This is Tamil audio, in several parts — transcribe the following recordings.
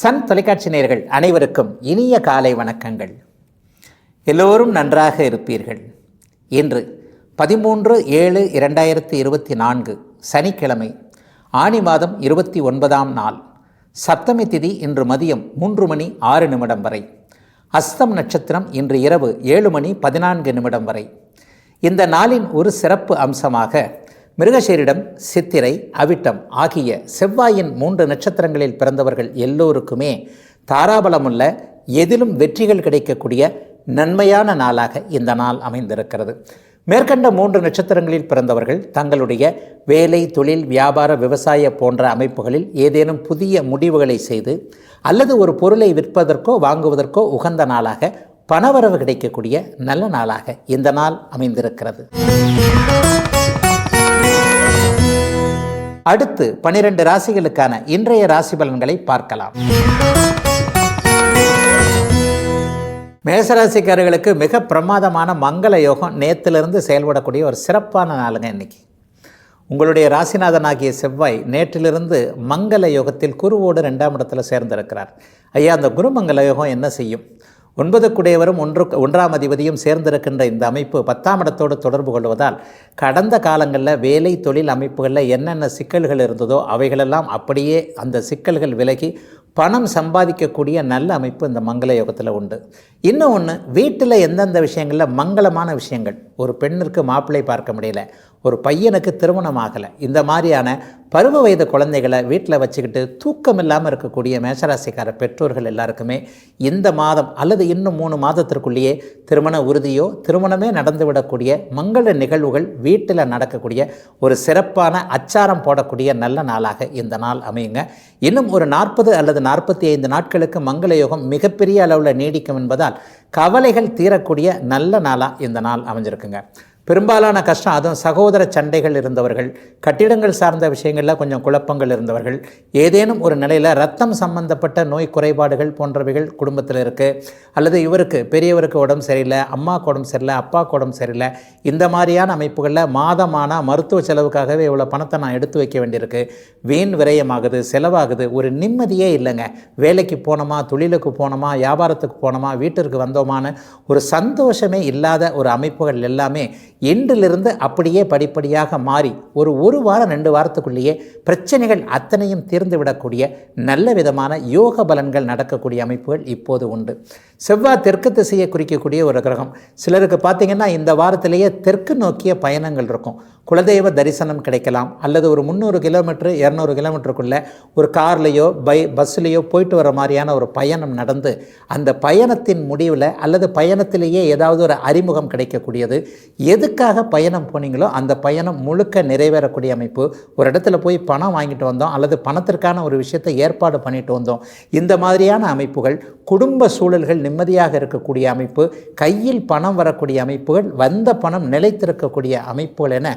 சன் தொலைக்காட்சி நேயர்கள் அனைவருக்கும் இனிய காலை வணக்கங்கள். எல்லோரும் நன்றாக இருப்பீர்கள். இன்று 13/7/2024 சனிக்கிழமை, ஆனி மாதம் 29ஆம் நாள், சப்தமி திதி இன்று மதியம் 3:06 வரை, அஸ்தம் நட்சத்திரம் இன்று இரவு 7:14 வரை. இந்த நாளின் ஒரு சிறப்பு அம்சமாக மிருகசீரிடம், சித்திரை, அவிட்டம் ஆகிய செவ்வாயின் 3 நட்சத்திரங்களில் பிறந்தவர்கள் எல்லோருக்குமே தாராபலமுள்ள, எதிலும் வெற்றிகள் கிடைக்கக்கூடிய நன்மையான நாளாக இந்த நாள் அமைந்திருக்கிறது. மேற்கண்ட 3 நட்சத்திரங்களில் பிறந்தவர்கள் தங்களுடைய வேலை, தொழில், வியாபார, விவசாய போன்ற அமைப்புகளில் ஏதேனும் புதிய முடிவுகளை செய்து அல்லது ஒரு பொருளை விற்பதற்கோ வாங்குவதற்கோ உகந்த நாளாக, பணவரவு கிடைக்கக்கூடிய நல்ல நாளாக இந்த நாள் அமைந்திருக்கிறது. அடுத்து 12 ராசிகளுக்கான இன்றைய ராசி பலன்களை பார்க்கலாம். மேசராசிக்காரர்களுக்கு மிக பிரமாதமான மங்கள யோகம் நேற்றிலிருந்து செயல்படக்கூடிய ஒரு சிறப்பான நாளுங்க இன்னைக்கு. உங்களுடைய ராசிநாதனாகிய செவ்வாய் நேற்றிலிருந்து மங்கள யோகத்தில் குருவோடு 2ஆம் இடத்துல சேர்ந்திருக்கிறார். ஐயா, அந்த குருமங்கள யோகம் என்ன செய்யும்? 9 குடையவரும் 1ஆம் அதிபதியும் சேர்ந்திருக்கின்ற இந்த அமைப்பு 10ஆம் இடத்தோடு தொடர்பு கொள்வதால் கடந்த காலங்களில் வேலை, தொழில் அமைப்புகளில் என்னென்ன சிக்கல்கள் இருந்ததோ அவைகளெல்லாம் அப்படியே அந்த சிக்கல்கள் விலகி பணம் சம்பாதிக்கக்கூடிய நல்ல அமைப்பு இந்த மங்கள யோகத்தில் உண்டு. இன்னும் ஒன்று, வீட்டில் எந்தெந்த விஷயங்களில் மங்களமான விஷயங்கள், ஒரு பெண்ணிற்கு மாப்பிள்ளை பார்க்க முடியல, ஒரு பையனுக்கு திருமணம் ஆகலை, இந்த மாதிரியான பருவ வயது குழந்தைகளை வீட்டில் வச்சுக்கிட்டு தூக்கம் இல்லாமல் இருக்கக்கூடிய மேஷராசிக்கார பெற்றோர்கள் எல்லாருக்குமே இந்த மாதம் அல்லது இன்னும் 3 மாதத்திற்குள்ளேயே திருமண உறுதியோ திருமணமே நடந்துவிடக்கூடிய மங்கள நிகழ்வுகள் வீட்டில் நடக்கக்கூடிய ஒரு சிறப்பான அச்சாரம் போடக்கூடிய நல்ல நாளாக இந்த நாள் அமையுங்க. இன்னும் ஒரு 40 அல்லது 45 நாட்களுக்கு மங்கள யோகம் மிகப்பெரிய அளவில் நீடிக்கும் என்பதால் கவலைகள் தீரக்கூடிய நல்ல நாளாக இந்த நாள் அமைஞ்சிருக்குங்க. பெரும்பாலான கஷ்டம், அதுவும் சகோதர சண்டைகள் இருந்தவர்கள், கட்டிடங்கள் சார்ந்த விஷயங்களில் கொஞ்சம் குழப்பங்கள் இருந்தவர்கள், ஏதேனும் ஒரு நிலையில் ரத்தம் சம்பந்தப்பட்ட நோய் குறைபாடுகள் போன்றவைகள் குடும்பத்தில் இருக்குது, அல்லது இவருக்கு பெரியவருக்கு உடம்பு சரியில்லை, அம்மாவுக்கு உடம்பு சரியில்லை, அப்பாவுக்கு உடம்பு சரியில்லை, இந்த மாதிரியான அமைப்புகளில் மாதமான மருத்துவ செலவுக்காகவே இவ்வளோ பணத்தை நான் எடுத்து வைக்க வேண்டியிருக்கு, வீண் விரயமாகுது, செலவாகுது, ஒரு நிம்மதியே இல்லைங்க. வேலைக்கு போனோமா, தொழிலுக்கு போனோமா, வியாபாரத்துக்கு போனோமா, வீட்டிற்கு வந்தோமான ஒரு சந்தோஷமே இல்லாத ஒரு அமைப்புகள் எல்லாமே இன்றிலிருந்து அப்படியே படிப்படியாக மாறி ஒரு வாரம் 2 வாரத்துக்குள்ளேயே பிரச்சனைகள் அத்தனையும் தீர்ந்து விடக்கூடிய நல்ல விதமான யோக பலன்கள் நடக்கக்கூடிய அமைப்புகள் இப்போது உண்டு. செவ்வாய் தெற்கு திசையை குறிக்கக்கூடிய ஒரு கிரகம். சிலருக்கு பார்த்திங்கன்னா இந்த வாரத்திலேயே தெற்கு நோக்கிய பயணங்கள் இருக்கும். குலதெய்வ தரிசனம் கிடைக்கலாம், அல்லது ஒரு 300 கிலோமீட்டர் 200 கிலோமீட்டருக்குள்ளே ஒரு கார்லேயோ பஸ்லேயோ போயிட்டு வர மாதிரியான ஒரு பயணம் நடந்து அந்த பயணத்தின் முடிவில் அல்லது பயணத்திலேயே ஏதாவது ஒரு அறிமுகம் கிடைக்கக்கூடியது. எதுக்காக பயணம் போனீங்களோ அந்த பயணம் முழுக்க நிறைவேறக்கூடிய அமைப்பு. ஒரு இடத்துல போய் பணம் வாங்கிட்டு வந்தோம் அல்லது பணத்திற்கான ஒரு விஷயத்தை ஏற்பாடு பண்ணிட்டு வந்தோம், இந்த மாதிரியான அமைப்புகள், குடும்ப சூழல்கள் நிம்மதியாக இருக்கக்கூடிய அமைப்பு, கையில் பணம் வரக்கூடிய அமைப்புகள், வந்த பணம் நிலைத்திருக்கக்கூடிய அமைப்புகள் என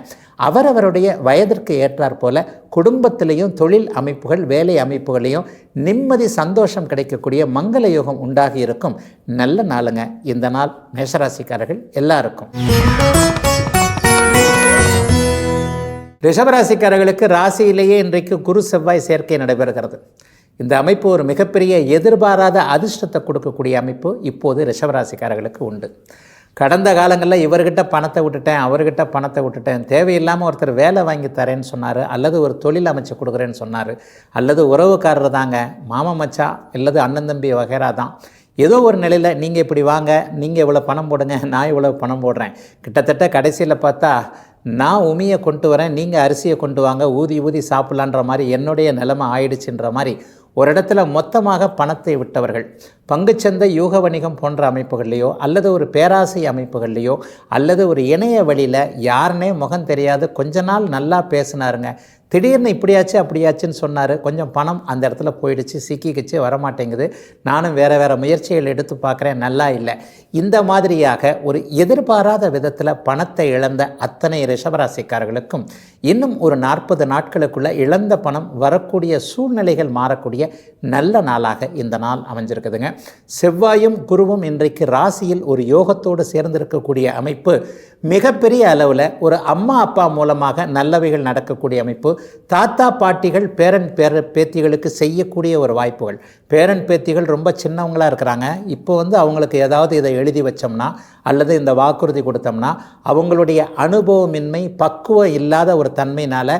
அவரவருடைய வயதிற்கு ஏற்றாற் போல குடும்பத்திலையும் தொழில் அமைப்புகள், வேலை அமைப்புகளையும் நிம்மதி, சந்தோஷம் கிடைக்கக்கூடிய மங்கள யோகம் உண்டாகி இருக்கும் நல்ல நாளுங்க இந்த நாள் மேஷராசிக்காரர்கள் எல்லாருக்கும். ரிஷபராசிக்காரர்களுக்கு ராசியிலேயே இன்றைக்கு குரு செவ்வாய் சேர்க்கை நடைபெறுகிறது. இந்த அமைப்பு ஒரு மிகப்பெரிய எதிர்பாராத அதிர்ஷ்டத்தை கொடுக்கக்கூடிய அமைப்பு இப்போது ரிஷபராசிக்காரர்களுக்கு உண்டு. கடந்த காலங்களில் இவர்கிட்ட பணத்தை விட்டுட்டேன், அவர்கிட்ட பணத்தை விட்டுட்டேன், தேவையில்லாமல் ஒருத்தர் வேலை வாங்கி தரேன்னு சொன்னார், அல்லது ஒரு தொழில் அமைச்சு கொடுக்குறேன்னு சொன்னார், அல்லது உறவுக்காரர் தாங்க, மாமா மச்சா அல்லது அண்ணன் தம்பி வகைரா தான், ஏதோ ஒரு நிலையில் நீங்கள் இப்படி வாங்க, நீங்கள் இவ்வளோ பணம் போடுங்க, நான் இவ்வளோ பணம் போடுறேன், கிட்டத்தட்ட கடைசியில் பார்த்தா நான் உமியை கொண்டு வரேன், நீங்கள் அரிசியை கொண்டு வாங்க, ஊதி சாப்பிட்லான்ற மாதிரி என்னுடைய நிலைமை ஆயிடுச்சுன்ற மாதிரி ஒரு இடத்துல மொத்தமாக பணத்தை விட்டவர்கள், பங்குச்சந்தை, யூக வணிகம் போன்ற அமைப்புகள்லையோ அல்லது ஒரு பேராசை அமைப்புகள்லையோ அல்லது ஒரு இணைய வழியில் யாருன்னே முகம் தெரியாது கொஞ்ச நாள் நல்லா பேசினாருங்க, திடீர்னு இப்படியாச்சு அப்படியாச்சுன்னு சொன்னார், கொஞ்சம் பணம் அந்த இடத்துல போயிடுச்சு, சிக்கிக்கிச்சு, வரமாட்டேங்குது, நானும் வேறு முயற்சிகள் எடுத்து பார்க்குறேன், நல்லா இல்லை, இந்த மாதிரியாக ஒரு எதிர்பாராத விதத்தில் பணத்தை இழந்த அத்தனை ரிஷபராசிக்காரர்களுக்கும் இன்னும் ஒரு 40 நாட்களுக்குள்ள இழந்த பணம் வரக்கூடிய சூழ்நிலைகள் மாறக்கூடிய நல்ல நாளாக இந்த நாள் அமைஞ்சிருக்குதுங்க. செவ்வாயும் குருவும் இன்றைக்கு ராசியில் ஒரு யோகத்தோடு சேர்ந்திருக்கக்கூடிய அமைப்பு மிகப்பெரிய அளவில் ஒரு அம்மா அப்பா மூலமாக நல்லவைகள் நடக்கக்கூடிய அமைப்பு. தாத்தா பாட்டிகள் பேரன் பேத்திகளுக்கு செய்யக்கூடிய ஒரு வாய்ப்புகள். பேரன் பேத்திகள் ரொம்ப சின்னவங்களாக இருக்கிறாங்க. இப்போ அவங்களுக்கு ஏதாவது இதை எழுதி வச்சோம்னா அல்லது இந்த வாக்குறுதி கொடுத்தோம்னா அவங்களுடைய அனுபவமின்மை பக்குவம் இல்லாத ஒரு தன்மையினால்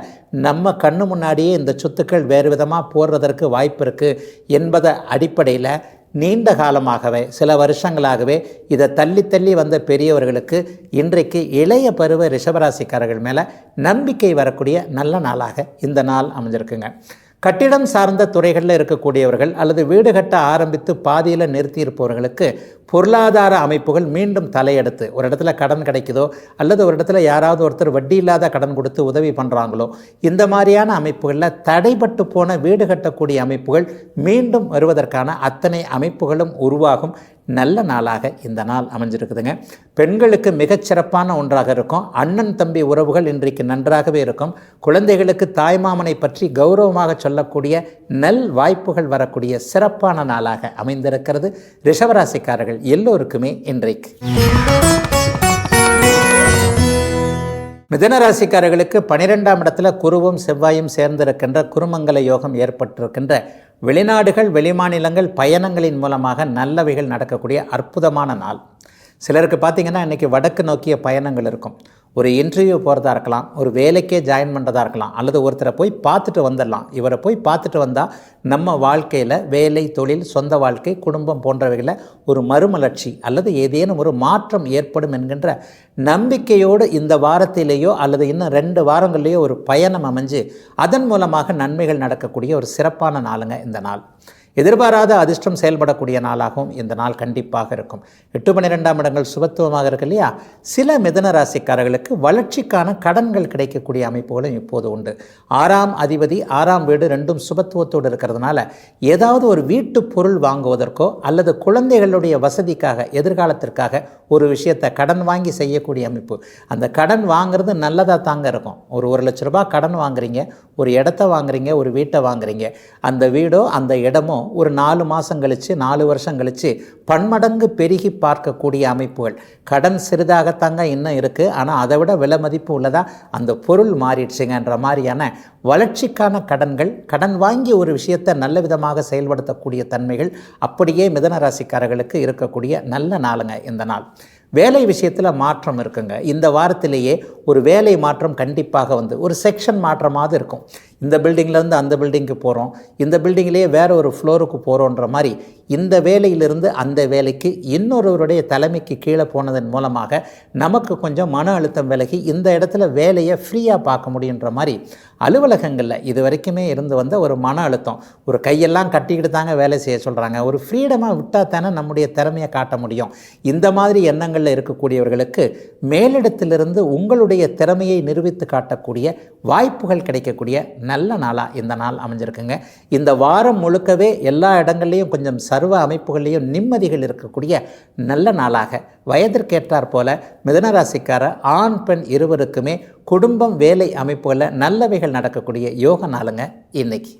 நம்ம கண்ணு முன்னாடியே இந்த சொத்துக்கள் வேறு விதமாக போடுறதற்கு வாய்ப்பு இருக்குது என்பதை அடிப்படையில் நீண்ட காலமாகவே சில வருஷங்களாகவே இதை தள்ளி தள்ளி வந்த பெரியவர்களுக்கு இன்றைக்கு இளைய பருவ ரிஷபராசிக்காரர்கள் மேலே நம்பிக்கை வரக்கூடிய நல்ல நாளாக இந்த நாள் அமைஞ்சிருக்குங்க. கட்டிடம் சார்ந்த துறைகளில் இருக்கக்கூடியவர்கள் அல்லது வீடு கட்ட ஆரம்பித்து பாதியில் நிறுத்தியிருப்பவர்களுக்கு பொருளாதார அமைப்புகள் மீண்டும் தலையெடுத்து ஒரு இடத்துல கடன் கிடைக்குதோ அல்லது ஒரு இடத்துல யாராவது ஒருத்தர் வட்டி இல்லாத கடன் கொடுத்து உதவி பண்ணுறாங்களோ இந்த மாதிரியான அமைப்புகளில் தடைபட்டு போன வீடு கட்டக்கூடிய அமைப்புகள் மீண்டும் வருவதற்கான அத்தனை அமைப்புகளும் உருவாகும் நல்ல நாளாக இந்த நாள் அமைஞ்சிருக்குதுங்க. பெண்களுக்கு மிகச்சிறப்பான ஒன்றாக இருக்கும். அண்ணன் தம்பி உறவுகள் இன்றைக்கு நன்றாகவே இருக்கும். குழந்தைகளுக்கு தாய்மாமனை பற்றி கௌரவமாக சொல்லக்கூடிய நல் வாய்ப்புகள் வரக்கூடிய சிறப்பான நாளாக அமைந்திருக்கிறது ரிஷபராசிக்காரர்கள் எல்லோருக்குமே இன்றைக்கு. மிதுனராசிக்காரர்களுக்கு 12ஆம் இடத்துல குருவும் செவ்வாயும் சேர்ந்திருக்கின்ற குருமங்கல யோகம் ஏற்பட்டிருக்கின்ற வெளிநாடுகள் வெளிமாநிலங்கள் பயணங்களின் மூலமாக நல்லவைகள் நடக்கக்கூடிய அற்புதமான நாள். சிலருக்கு பார்த்திங்கன்னா இன்றைக்கி வடக்கு நோக்கிய பயணங்கள் இருக்கும். ஒரு இன்டர்வியூ போகிறதா இருக்கலாம், ஒரு வேலைக்கே ஜாயின் பண்ணுறதா இருக்கலாம், அல்லது ஒருத்தரை போய் பார்த்துட்டு வந்துடலாம். இவரை போய் பார்த்துட்டு வந்தால் நம்ம வாழ்க்கையில் வேலை தொழில் சொந்த வாழ்க்கை குடும்பம் போன்றவைகளில் ஒரு மறுமலர்ச்சி அல்லது ஏதேனும் ஒரு மாற்றம் ஏற்படும் என்கின்ற நம்பிக்கையோடு இந்த வாரத்திலேயோ அல்லது இன்னும் 2 வாரங்கள்லேயோ ஒரு பயணம் அமைஞ்சு அதன் மூலமாக நன்மைகள் நடக்கக்கூடிய ஒரு சிறப்பான நாளுங்க இந்த நாள். எதிர்பாராத அதிர்ஷ்டம் செயல்படக்கூடிய நாளாகவும் இந்த நாள் கண்டிப்பாக இருக்கும். 8, 12ஆம் இடங்கள் சுபத்துவமாக இருக்கு இல்லையா? சில மிதுன ராசிக்காரர்களுக்கு வளர்ச்சிக்கான கடன்கள் கிடைக்கக்கூடிய அமைப்புகளும் இப்போது உண்டு. 6ஆம் அதிபதி 6ஆம் வீடு 2ம் சுபத்துவத்தோடு இருக்கிறதுனால ஏதாவது ஒரு வீட்டு பொருள் வாங்குவதற்கோ அல்லது குழந்தைகளுடைய வசதிக்காக எதிர்காலத்திற்காக ஒரு விஷயத்தை கடன் வாங்கி செய்யக்கூடிய அமைப்பு. அந்த கடன் வாங்குறது நல்லதாக தாங்க இருக்கும். ஒரு 1 லட்ச ரூபாய் கடன் வாங்குறீங்க, ஒரு இடத்த வாங்குறீங்க, ஒரு வீட்டை வாங்குறீங்க. அந்த வீடோ அந்த இடமோ ஒரு 4 மாதம் கழித்து 4 வருஷம் கழித்து பன்மடங்கு பெருகி பார்க்கக்கூடிய அமைப்புகள். கடன் சிறிதாகத்தாங்க இன்னும் இருக்குது, ஆனால் அதை விட விலை மதிப்பு உள்ளதா அந்த பொருள் மாறிடுச்சுங்கன்ற மாதிரியான வளர்ச்சிக்கான கடன்கள், கடன் வாங்கி ஒரு விஷயத்தை நல்ல விதமாக செயல்படுத்தக்கூடிய தன்மைகள் அப்படியே மிதுன ராசிக்காரர்களுக்கு இருக்கக்கூடிய நல்ல நாளுங்க இந்த நாள். வேலை விஷயத்தில் மாற்றம் இருக்குங்க. இந்த வாரத்திலேயே ஒரு வேலை மாற்றம் கண்டிப்பாக ஒரு செக்ஷன் மாற்றமாக இருக்கும். இந்த பில்டிங்லேருந்து அந்த பில்டிங்க்கு போகிறோம், இந்த பில்டிங்லேயே வேறு ஒரு ஃப்ளோருக்கு போகிறோன்ற மாதிரி இந்த வேலையிலிருந்து அந்த வேலைக்கு இன்னொருவருடைய தலைமைக்கு கீழே போனதன் மூலமாக நமக்கு கொஞ்சம் மன அழுத்தம் விலகி இந்த இடத்துல வேலையை ஃப்ரீயாக பார்க்க முடியுன்ற மாதிரி அலுவலகங்களில் இது வரைக்குமே இருந்து வந்த ஒரு மன அழுத்தம், ஒரு கையெல்லாம் கட்டிக்கிட்டு தாங்க வேலை செய்ய சொல்கிறாங்க, ஒரு ஃப்ரீடமாக விட்டால் தானே நம்முடைய திறமையை காட்ட முடியும். இந்த மாதிரி எண்ணங்களில் இருக்கக்கூடியவர்களுக்கு மேலிடத்திலிருந்து உங்களுடைய திறமையை நிரூபித்து காட்டக்கூடிய வாய்ப்புகள் கிடைக்கக்கூடிய நல்ல நாளாக இந்த நாள் அமைஞ்சிருக்குங்க. இந்த வாரம் முழுக்கவே எல்லா இடங்கள்லையும் கொஞ்சம் சர்வ அமைப்புகள்லேயும் நிம்மதிகள் இருக்கக்கூடிய நல்ல நாளாக வயதிற்கேற்றார் போல மிதுனராசிக்கார ஆண் பெண் இருவருக்குமே குடும்பம் வேலை அமைப்புகளில் நல்லவைகள் நடக்கக்கூடிய யோக நாளுங்க இன்னைக்கு.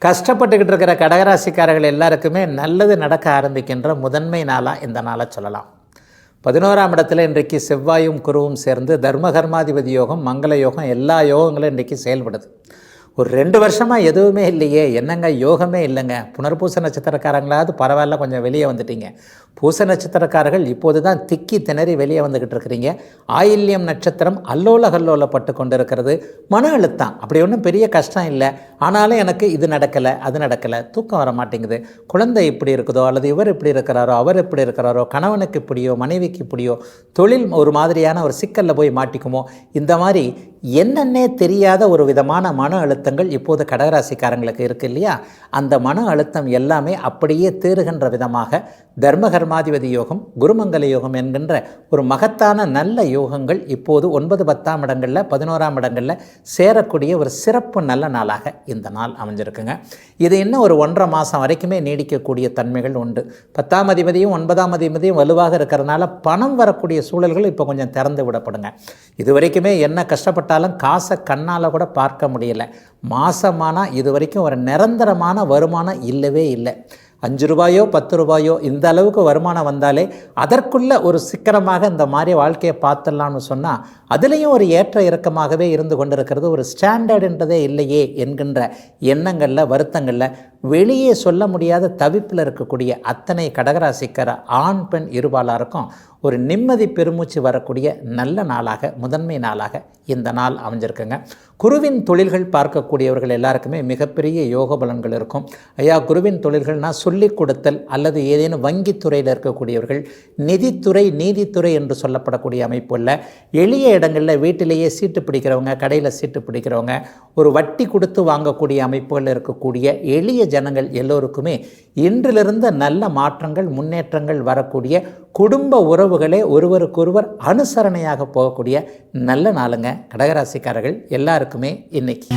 கஷ்டப்பட்டுக்கிட்டு இருக்கிற கடகராசிக்காரர்கள் எல்லாருக்குமே நல்லது நடக்க ஆரம்பிக்கின்ற முதன்மை நாளாக இந்த நாளை சொல்லலாம். 11ஆம் இடத்துல இன்றைக்கு செவ்வாயும் குருவும் சேர்ந்து தர்மகர்மாதிபதி யோகம் மங்கள யோகம் எல்லா யோகங்களும் இன்றைக்கு செயல்படுது. ஒரு 2 வருஷமாக எதுவுமே இல்லையே, என்னங்க யோகமே இல்லைங்க. புனர்பூச நட்சத்திரக்காரங்களாவது பரவாயில்ல கொஞ்சம் வெளியே வந்துட்டீங்க. பூச நட்சத்திரக்காரர்கள் இப்போது தான் திக்கி திணறி வெளியே வந்துக்கிட்டு இருக்கிறீங்க. ஆயில்யம் நட்சத்திரம் அல்லோல கல்லோலப்பட்டு கொண்டு இருக்கிறது. மன அழுத்தம் அப்படி ஒன்றும் பெரிய கஷ்டம் இல்லை, ஆனாலும் எனக்கு இது நடக்கலை அது நடக்கலை, தூக்கம் வர மாட்டேங்குது, குழந்தை இப்படி இருக்குதோ அல்லது இவர் இப்படி இருக்கிறாரோ அவர் இப்படி இருக்கிறாரோ, கணவனுக்கு இப்படியோ மனைவிக்கு இப்படியோ, தொழில் ஒரு மாதிரியான ஒரு சிக்கலில் போய் மாட்டிக்குமோ, இந்த மாதிரி என்னன்னே தெரியாத ஒரு விதமான மன அழுத்தங்கள் இப்போது கடகராசிக்காரங்களுக்கு இருக்குது இல்லையா? அந்த மன அழுத்தம் எல்லாமே அப்படியே தேறுகின்ற விதமாக தர்மகர்ம கர்மாதிபதி யோகம், குருமங்கல யோகம் என்கின்ற ஒரு மகத்தான நல்ல யோகங்கள் இப்போது 9, 10ஆம் இடங்களில் 11ஆம் இடங்களில் சேரக்கூடிய ஒரு சிறப்பு நல்ல நாளாக இந்த நாள் அமைஞ்சிருக்குங்க. இது இன்னும் ஒரு 1.5 மாதம் வரைக்குமே நீடிக்கக்கூடிய தன்மைகள் உண்டு. 10ஆம் அதிபதியும் 9ஆம் அதிபதியும் வலுவாக இருக்கிறதுனால பணம் வரக்கூடிய சூழல்கள் இப்போ கொஞ்சம் திறந்து விடப்படுங்க. இது வரைக்குமே என்ன கஷ்டப்பட்டாலும் காசை கண்ணால் கூட பார்க்க முடியல. மாதமானால் இது வரைக்கும் ஒரு நிரந்தரமான வருமானம் இல்லவே இல்லை. 5 ரூபாயோ 10 ரூபாயோ இந்த அளவுக்கு வருமானம் வந்தாலே அதற்குள்ள ஒரு சிக்கனமாக இந்த மாதிரி வாழ்க்கையை பார்த்துடலான்னு சொன்னால் அதுலேயும் ஒரு ஏற்ற இறக்கமாகவே இருந்து கொண்டிருக்கிறது. ஒரு ஸ்டாண்டர்டுன்றதே இல்லையே என்கின்ற எண்ணங்களில், வருத்தங்களில், வெளியே சொல்ல முடியாத தவிப்பில் இருக்கக்கூடிய அத்தனை கடகராசிக்கார ஆண் பெண் இருபாலாருக்கும் ஒரு நிம்மதி பெருமூச்சு வரக்கூடிய நல்ல நாளாக, முதன்மை நாளாக இந்த நாள் அமைஞ்சிருக்குங்க. குருவின் தொழில்கள் பார்க்கக்கூடியவர்கள் எல்லாருக்குமே மிகப்பெரிய யோக பலன்கள் இருக்கும். ஐயா, குருவின் தொழில்கள்னால் சொல்லிக் கொடுத்தல் அல்லது ஏதேனும் வங்கித்துறையில் இருக்கக்கூடியவர்கள், நிதித்துறை, நீதித்துறை என்று சொல்லப்படக்கூடிய அமைப்புள்ள எளிய இடங்களில் வீட்டிலேயே சீட்டு பிடிக்கிறவங்க, கடையில் சீட்டு பிடிக்கிறவங்க, ஒரு வட்டி கொடுத்து வாங்கக்கூடிய அமைப்புகளில் இருக்கக்கூடிய எளிய ஜனங்கள் எல்லோருக்குமே இன்றிலிருந்து நல்ல மாற்றங்கள், முன்னேற்றங்கள் வரக்கூடிய, குடும்ப உறவுகளே ஒருவருக்கொருவர் அனுசரணையாக போகக்கூடிய நல்ல நாளுங்க கடகராசிக்காரர்கள் எல்லாருக்குமே இன்னைக்கு.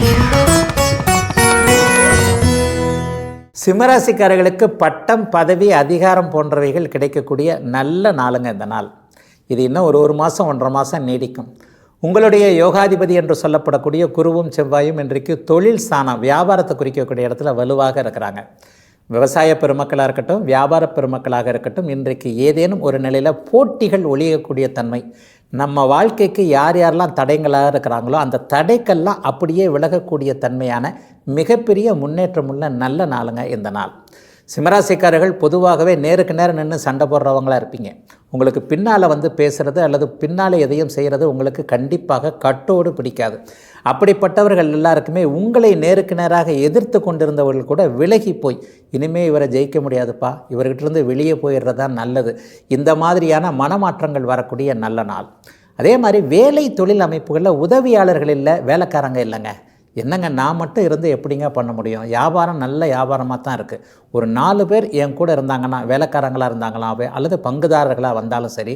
சிம்மராசிக்காரர்களுக்கு பட்டம், பதவி, அதிகாரம் போன்றவைகள் கிடைக்கக்கூடிய நல்ல நாளுங்க இந்த நாள். இது இன்னும் ஒரு மாதம் 1.5 மாதம் நீடிக்கும். உங்களுடைய யோகாதிபதி என்று சொல்லப்படக்கூடிய குருவும் செவ்வாயும் இன்றைக்கு தொழில் ஸ்தானம், வியாபாரத்தை குறிக்கக்கூடிய இடத்துல வலுவாக இருக்கிறாங்க. விவசாய பெருமக்களாக இருக்கட்டும், வியாபார பெருமக்களாக இருக்கட்டும், இன்றைக்கு ஏதேனும் ஒரு நிலையில் போட்டிகள் ஒழியக்கூடிய தன்மை, நம்ம வாழ்க்கைக்கு யார் யாரெல்லாம் தடைங்களாக இருக்கிறாங்களோ அந்த தடைக்கெல்லாம் அப்படியே விலகக்கூடிய தன்மையான மிகப்பெரிய முன்னேற்றமுள்ள நல்ல நாளுங்க இந்த நாள். சிம்மராசிக்காரர்கள் பொதுவாகவே நேருக்கு நேரம் நின்று சண்டை போடுறவங்களாக இருப்பீங்க. உங்களுக்கு பின்னால் வந்து பேசுகிறது அல்லது பின்னால் எதையும் செய்கிறது உங்களுக்கு கண்டிப்பாக கட்டோடு பிடிக்காது. அப்படிப்பட்டவர்கள் எல்லாருக்குமே உங்களை நேருக்கு நேராக எதிர்த்து கொண்டிருந்தவர்கள் கூட விலகி போய் இனிமேல் இவரை ஜெயிக்க முடியாதுப்பா, இவர்கிட்டருந்து வெளியே போயிடுறது தான் நல்லது, இந்த மாதிரியான மனமாற்றங்கள் வரக்கூடிய நல்ல நாள். அதே மாதிரி வேலை தொழில் அமைப்புகளில் உதவியாளர்கள் இல்லை, வேலைக்காரங்க இல்லைங்க. என்னங்க நான் மட்டும் இருந்து எப்படிங்க பண்ண முடியும்? வியாபாரம் நல்ல வியாபாரமாக தான் இருக்குது. ஒரு 4 பேர் என் கூட இருந்தாங்கன்னா, வேலைக்காரங்களாக இருந்தாங்களாவே அல்லது பங்குதாரர்களாக வந்தாலும் சரி,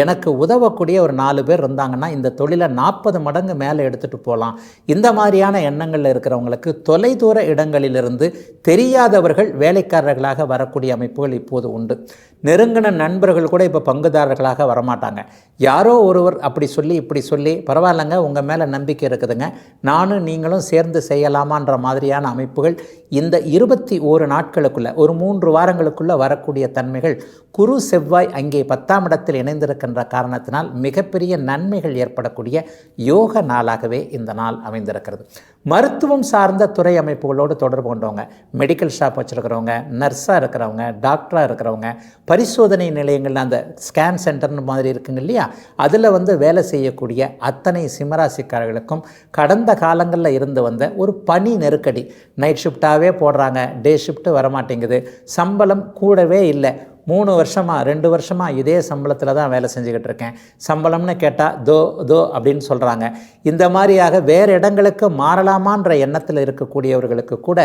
எனக்கு உதவக்கூடிய ஒரு 4 பேர் இருந்தாங்கன்னா இந்த தொழிலை 40 மடங்கு மேலே எடுத்துகிட்டு போகலாம். இந்த மாதிரியான எண்ணங்களில் இருக்கிறவங்களுக்கு தொலைதூர இடங்களிலிருந்து தெரியாதவர்கள் வேலைக்காரர்களாக வரக்கூடிய அமைப்புகள் இப்போது உண்டு. நெருங்கின நண்பர்கள் கூட இப்போ பங்குதாரர்களாக வரமாட்டாங்க. யாரோ ஒருவர் அப்படி சொல்லி இப்படி சொல்லி, பரவாயில்லைங்க உங்கள் மேலே நம்பிக்கை இருக்குதுங்க, நானும் நீங்களும் சேர்ந்து செய்யலாமான்ற மாதிரியான அமைப்புகள் இந்த 21 நாட்களுக்குள்ள, ஒரு 3 வாரங்களுக்குள்ள வரக்கூடிய தன்மைகள் குரு செவ்வாய் அங்கே 10ஆம் இடத்தில் இணைந்திருக்கின்ற காரணத்தினால் மிகப்பெரிய நன்மைகள் ஏற்படக்கூடிய யோக நாளாகவே இந்த நாள் அமைந்திருக்கிறது. மருத்துவம் சார்ந்த துறை அமைப்புகளோடு தொடர்பு கொண்டவங்க, மெடிக்கல் ஷாப் வச்சுருக்கிறவங்க, நர்ஸாக இருக்கிறவங்க, டாக்டராக இருக்கிறவங்க, பரிசோதனை நிலையங்கள், அந்த ஸ்கேன் சென்டர்னு மாதிரி இருக்குங்க இல்லையா, அதில் வந்து வேலை செய்யக்கூடிய அத்தனை சிம்மராசிக்காரர்களுக்கும் கடந்த காலங்களில் இருந்து வந்த ஒரு பணி நெருக்கடி, நைட் ஷிஃப்டாகவே போடுறாங்க, டே ஷிஃப்ட்டு வரமாட்டேங்குது, சம்பளம் கூடவே இல்லை, 3 வருஷமாக 2 வருஷமாக இதே சம்பளத்தில் தான் வேலை செஞ்சுக்கிட்டு இருக்கேன், சம்பளம்னு கேட்டால் தோ அப்படின்னு சொல்கிறாங்க. இந்த மாதிரியாக வேறு இடங்களுக்கு மாறலாமான்ற எண்ணத்தில் இருக்கக்கூடியவர்களுக்கு கூட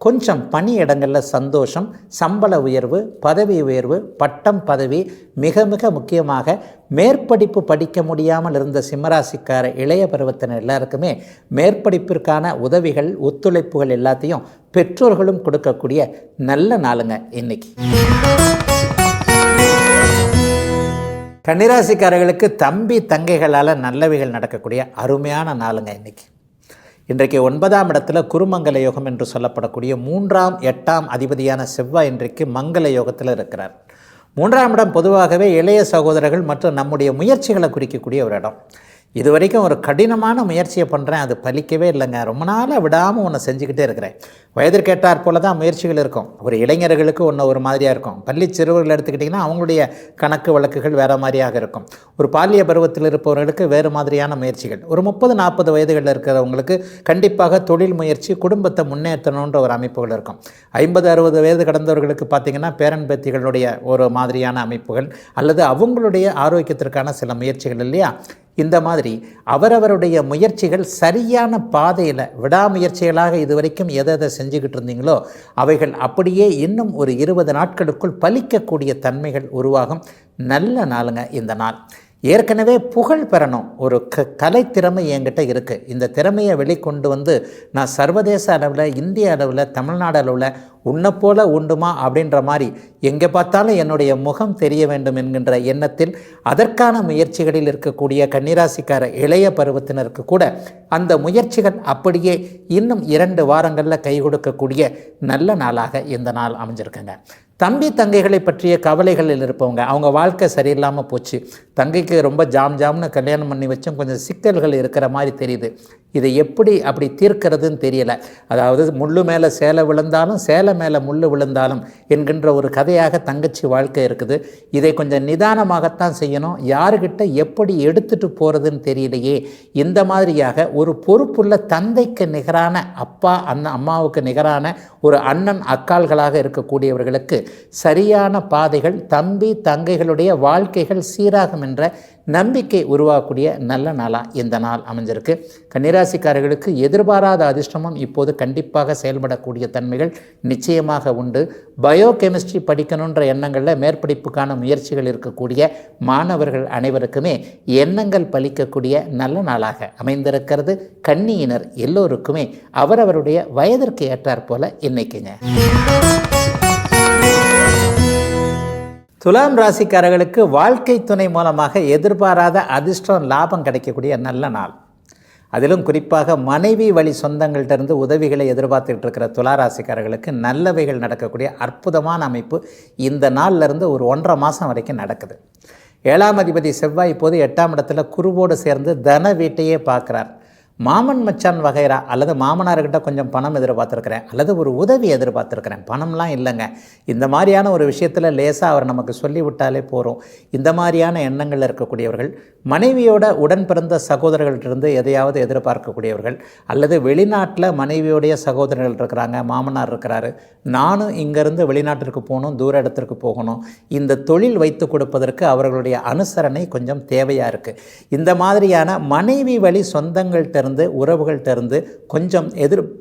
கொஞ்சம் பணி இடங்களில் சந்தோஷம், சம்பள உயர்வு, பதவி உயர்வு, பட்டம், பதவி, மிக மிக முக்கியமாக மேற்படிப்பு படிக்க முடியாமல் இருந்த சிம்மராசிக்கார இளைய பருவத்தினர் எல்லாருக்குமே மேற்படிப்பிற்கான உதவிகள், ஒத்துழைப்புகள் எல்லாத்தையும் பெற்றோர்களும் கொடுக்கக்கூடிய நல்ல நாளுங்க இன்னைக்கு. கன்னிராசிக்காரர்களுக்கு தம்பி தங்கைகளால் நல்லவைகள் நடக்கக்கூடிய அருமையான நாளுங்க இன்னைக்கு. இன்றைக்கு 9ஆம் இடத்துல குருமங்கல யோகம் என்று சொல்லப்படக்கூடிய 3ஆம் 8ஆம் அதிபதியான செவ்வாய் இன்றைக்கு மங்கள யோகத்தில் இருக்கிறார். 3ஆம் இடம் பொதுவாகவே இளைய சகோதரர்கள் மற்றும் நம்முடைய முயற்சிகளை குறிக்கக்கூடிய ஒரு இடம். இது வரைக்கும் ஒரு கடினமான முயற்சியை பண்ணுறேன், அது பலிக்கவே இல்லைங்க, ரொம்ப நாளாக விடாமல் ஒன்று செஞ்சுக்கிட்டே இருக்கிறேன். வயதிற்கேற்றாற் போல தான் முயற்சிகள் இருக்கும். ஒரு இளைஞர்களுக்கு ஒன்று ஒரு மாதிரியாக இருக்கும். பள்ளி சிறுவர்கள் எடுத்துக்கிட்டிங்கன்னா அவங்களுடைய கணக்கு வழக்குகள் வேறு மாதிரியாக இருக்கும். ஒரு பாலிய பருவத்தில் இருப்பவர்களுக்கு வேறு மாதிரியான முயற்சிகள். ஒரு 30-40 வயதுகளில் இருக்கிறவங்களுக்கு கண்டிப்பாக தொழில் முயற்சி, குடும்பத்தை முன்னேற்றணுன்ற ஒரு அமைப்புகள் இருக்கும். 50-60 வயது கடந்தவர்களுக்கு பார்த்திங்கன்னா பேரன் பேத்திகளுடைய ஒரு மாதிரியான அமைப்புகள் அல்லது அவங்களுடைய ஆரோக்கியத்திற்கான சில முயற்சிகள் இல்லையா. இந்த மாதிரி அவரவருடைய முயற்சிகள் சரியான பாதையில் விடாமுயற்சிகளாக இதுவரைக்கும் எதை செஞ்சுக்கிட்டு இருந்தீங்களோ அவைகள் அப்படியே இன்னும் ஒரு 20 நாட்களுக்குள் பலிக்கக்கூடிய தன்மைகள் உருவாகும். நல்ல நாளுங்க இந்த நாள். ஏற்கனவே புகழ் பெறணும் ஒரு கலைத்திறமை என்கிட்ட இருக்குது, இந்த திறமையை வெளிக்கொண்டு வந்து நான் சர்வதேச அளவில், இந்திய அளவில், தமிழ்நாடு அளவில் உன்னை போல உண்டுமா அப்படின்ற மாதிரி எங்கே பார்த்தாலும் என்னுடைய முகம் தெரிய வேண்டும் என்கின்ற எண்ணத்தில் அதற்கான முயற்சிகளில் இருக்கக்கூடிய கன்னிராசிக்கார இளைய பருவத்தினருக்கு கூட அந்த முயற்சிகள் அப்படியே இன்னும் 2 வாரங்களில் கை கொடுக்கக்கூடிய நல்ல நாளாக இந்த நாள் அமைஞ்சிருக்குங்க. தம்பி தங்கைகளை பற்றிய கவலைகளில் இருப்பவங்க, அவங்க வாழ்க்கை சரியில்லாமல் போச்சு, தங்கைக்கு ரொம்ப ஜாம்னு கல்யாணம் பண்ணி வச்சும் கொஞ்சம் சிக்கல்கள் இருக்கிற மாதிரி தெரியுது, இதை எப்படி அப்படி தீர்க்கிறதுன்னு தெரியல. அதாவது முள்ளு மேலே சேலை விழுந்தாலும் சேலை மேலே முள்ளு விழுந்தாலும் என்கின்ற ஒரு கதையாக தங்கச்சி வாழ்க்கை இருக்குது. இதை கொஞ்சம் நிதானமாகத்தான் செய்யணும். யாருக்கிட்ட எப்படி எடுத்துகிட்டு போகிறதுன்னு தெரியலையே. இந்த மாதிரியாக ஒரு பொறுப்புள்ள தந்தைக்கு நிகரான அப்பா அம்மாவுக்கு நிகரான ஒரு அண்ணன் அக்கால்களாக இருக்கக்கூடியவர்களுக்கு சரியான பாதைகள், தம்பி தங்கைகளுடைய வாழ்க்கைகள் சீராகும் என்ற நம்பிக்கை உருவாகக்கூடிய நல்ல நாளாக இந்த நாள் அமைஞ்சிருக்கு. கன்னிராசிக்காரர்களுக்கு எதிர்பாராத அதிர்ஷ்டமும் இப்போது கண்டிப்பாக செயல்படக்கூடிய தன்மைகள் நிச்சயமாக உண்டு. பயோகெமிஸ்ட்ரி படிக்கணுன்ற எண்ணங்களில் மேற்படிப்புக்கான முயற்சிகள் இருக்கக்கூடிய மாணவர்கள் அனைவருக்குமே எண்ணங்கள் பலிக்கக்கூடிய நல்ல நாளாக அமைந்திருக்கிறது. கன்னியினர் எல்லோருக்குமே அவரவருடைய வயதிற்கு ஏற்றாற் போல இன்னைக்குங்க. துலாம் ராசிக்காரர்களுக்கு வாழ்க்கை துணை மூலமாக எதிர்பாராத அதிர்ஷ்டம், லாபம் கிடைக்கக்கூடிய நல்ல நாள். அதிலும் குறிப்பாக மனைவி வழி சொந்தங்கள்கிட்டருந்து உதவிகளை எதிர்பார்த்துக்கிட்டு இருக்கிற துலா ராசிக்காரர்களுக்கு நல்லவைகள் நடக்கக்கூடிய அற்புதமான அமைப்பு இந்த நாள்லேருந்து ஒரு 1.5 மாதம் வரைக்கும் நடக்குது. 7ஆம் அதிபதி செவ்வாய் இப்போது 8ஆம் இடத்துல குருவோடு சேர்ந்து தன வீட்டையே பார்க்குறார். மாமன் மச்சான் வகைரா அல்லது மாமனார்கிட்ட கொஞ்சம் பணம் எதிர்பார்த்துருக்கிறேன் அல்லது ஒரு உதவி எதிர்பார்த்துருக்கிறேன், பணம்லாம் இல்லைங்க, இந்த மாதிரியான ஒரு விஷயத்தில் லேசாக அவர் நமக்கு சொல்லிவிட்டாலே போகிறோம். இந்த மாதிரியான எண்ணங்கள் இருக்கக்கூடியவர்கள், மனைவியோட உடன் பிறந்த சகோதரர்கள்ட்டிருந்து எதையாவது எதிர்பார்க்கக்கூடியவர்கள், அல்லது வெளிநாட்டில் மனைவியோடைய சகோதரர்கள் இருக்கிறாங்க, மாமனார் இருக்கிறாரு, நானும் இங்கேருந்து வெளிநாட்டிற்கு போகணும், தூர இடத்திற்கு போகணும், இந்த தொழில் வைத்து கொடுப்பதற்கு அவர்களுடைய அனுசரணை கொஞ்சம் தேவையாக இருக்குது. இந்த மாதிரியான மனைவி வழி சொந்தங்கள்கிட்ட உறவுகள்கிட்ட கொஞ்சம்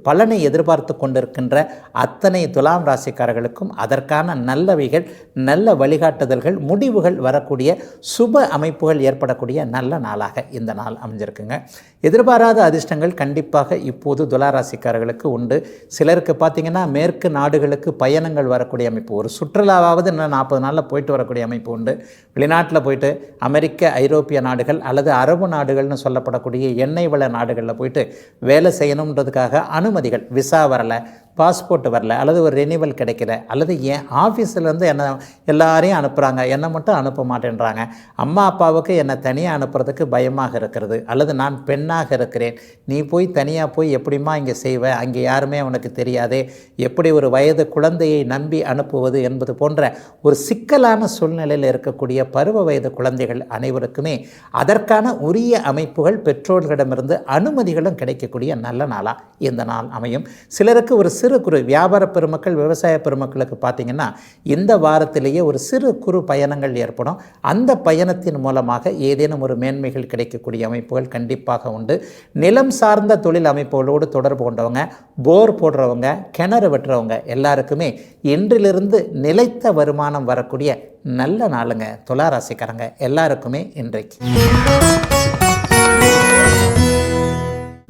பலனை எதிர்பார்த்து கொண்டிருக்கின்ற அத்தனை துலாம் ராசிக்காரர்களுக்கும் அதற்கான நல்லவைகள், நல்ல வழிகாட்டுதல்கள், முடிவுகள் வரக்கூடிய சுப அமைப்புகள் ஏற்படக்கூடிய நல்ல நாளாக இந்த நாள் அமைஞ்சிருக்குங்க. எதிர்பாராத அதிர்ஷ்டங்கள் கண்டிப்பாக இப்போது துலா ராசிக்காரர்களுக்கு உண்டு. சிலருக்கு பார்த்திங்கன்னா மேற்கு நாடுகளுக்கு பயணங்கள் வரக்கூடிய அமைப்பு, ஒரு சுற்றுலாவாவது இன்னும் 40 நாளில் போயிட்டு வரக்கூடிய அமைப்பு உண்டு. வெளிநாட்டில் போயிட்டு அமெரிக்க, ஐரோப்பிய நாடுகள் அல்லது அரபு நாடுகள்னு சொல்லப்படக்கூடிய எண்ணெய் வள நாடுகளில் போயிட்டு வேலை செய்யணுன்றதுக்காக அனுமதிகள், விசா வரலை, பாஸ்போர்ட் வரல, அல்லது ஒரு ரெனிவல் கிடைக்கல, அல்லது என் ஆஃபீஸ்லேருந்து என்னை எல்லாரையும் அனுப்புகிறாங்க, என்னை மட்டும் அனுப்ப மாட்டேன்றாங்க, அம்மா அப்பாவுக்கு என்னை தனியாக அனுப்புறதுக்கு பயமாக இருக்கிறது, அல்லது நான் பெண்ணாக இருக்கிறேன், நீ போய் தனியாக போய் எப்படிமா இங்கே செய்வ, அங்கே யாருமே உனக்கு தெரியாதே, எப்படி ஒரு வயது குழந்தையை நம்பி அனுப்புவது என்பது போன்ற ஒரு சிக்கலான சூழ்நிலையில் இருக்கக்கூடிய பருவ வயது குழந்தைகள் அனைவருக்குமே அதற்கான உரிய அமைப்புகள், பெற்றோர்களிடமிருந்து அனுமதிகளும் கிடைக்கக்கூடிய நல்ல நாளாக இந்த நாள் அமையும். சிலருக்கு ஒரு சிறு குறு வியாபார பெருமக்கள், விவசாய பெருமக்களுக்கு பார்த்திங்கன்னா இந்த வாரத்திலேயே ஒரு சிறு குறு பயணங்கள் ஏற்படும். அந்த பயணத்தின் மூலமாக ஏதேனும் ஒரு மேன்மைகள் கிடைக்கக்கூடிய அமைப்புகள் கண்டிப்பாக உண்டு. நிலம் சார்ந்த தொழில் அமைப்புகளோடு தொடர்பு கொண்டவங்க, போர் போடுறவங்க, கிணறு வெட்டுறவங்க எல்லாருக்குமே இன்றிலிருந்து நிலைத்த வருமானம் வரக்கூடிய நல்ல நாளுங்க. துலா ராசிக்காரங்க எல்லாருக்குமே இன்றைக்கு.